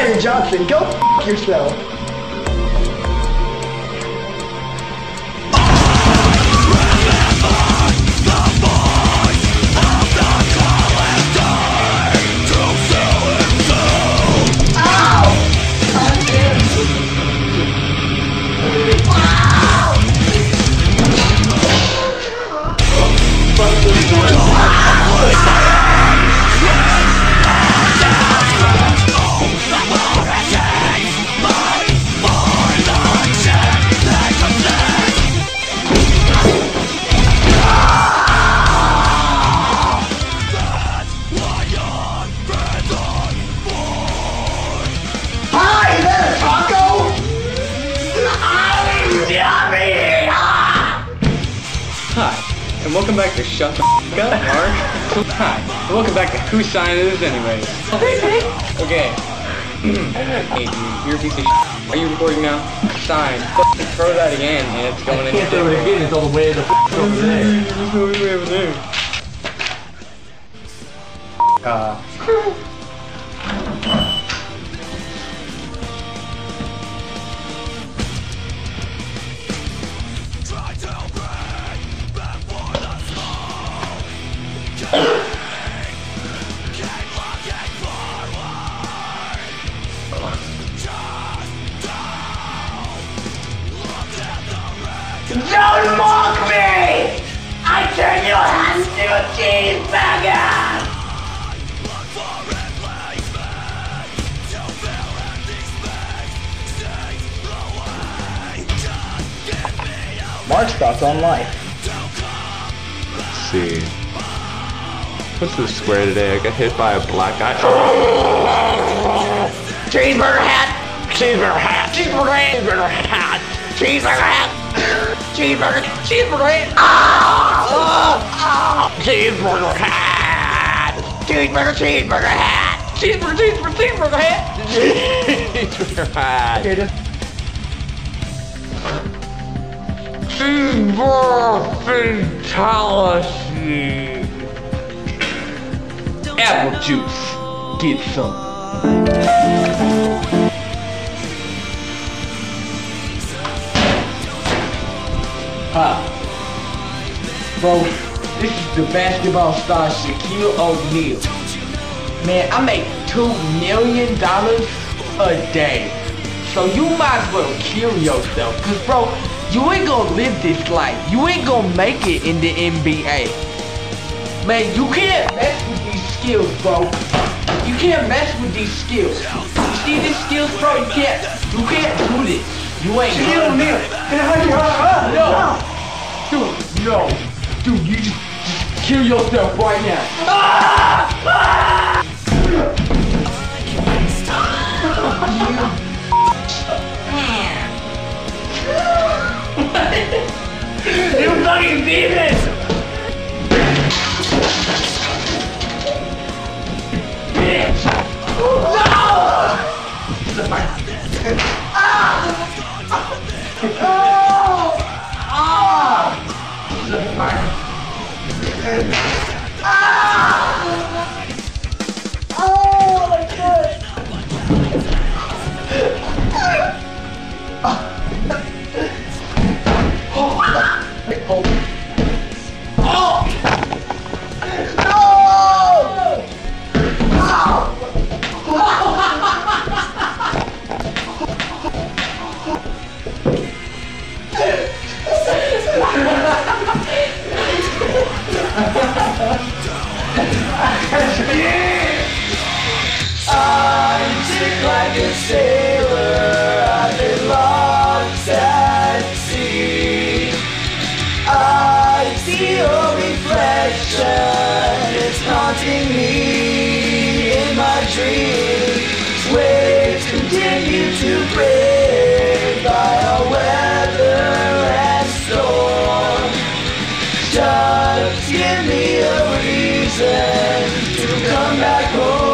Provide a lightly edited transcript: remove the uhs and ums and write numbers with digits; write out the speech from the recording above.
Ryder Johnson, go f yourself. Hi, and welcome back to Shut the F*** Up, Mark. Hi, and welcome back to Whose Sign It Is Anyways. Okay. Hey dude, you're a piece of shit. Are you recording now? Sign. F***ing throw that again, and it's going in. Can't throw it again, it's all the way to the f*** over there. There's no way over there. Don't mock me! I turn your hands to a cheeseburger! Mark's thoughts on life. Let's see. What's the square today? I got hit by a black guy. Cheeseburger hat! Cheeseburger hat! Cheeseburger hat! Cheeseburger hat! Cheeseburger hat! Cheeseburger! Cheeseburger hat! Cheeseburger hat! Cheeseburger! Cheeseburger hat! Cheeseburger! Cheeseburger! Cheeseburger hat! Cheeseburger hat! Okay, just Cheeseburger fatality! Apple juice. Get some. Bro, this is the basketball star Shaquille O'Neal. Man, I make $2 million a day. So you might as well kill yourself. Cause bro, you ain't gonna live this life. You ain't gonna make it in the NBA. Man, you can't mess with these skills, bro. You can't mess with these skills. You see these skills, bro? You can't do this. You ain't Shaquille O'Neal. No, dude, you just kill yourself right now. You fucking demon! Bitch! No! I'm sick like a sailor, I've been lost at sea. I see your reflection, it's haunting me in my dreams. Waves continue to break by our weather and storm. Just give me a reason to come back home.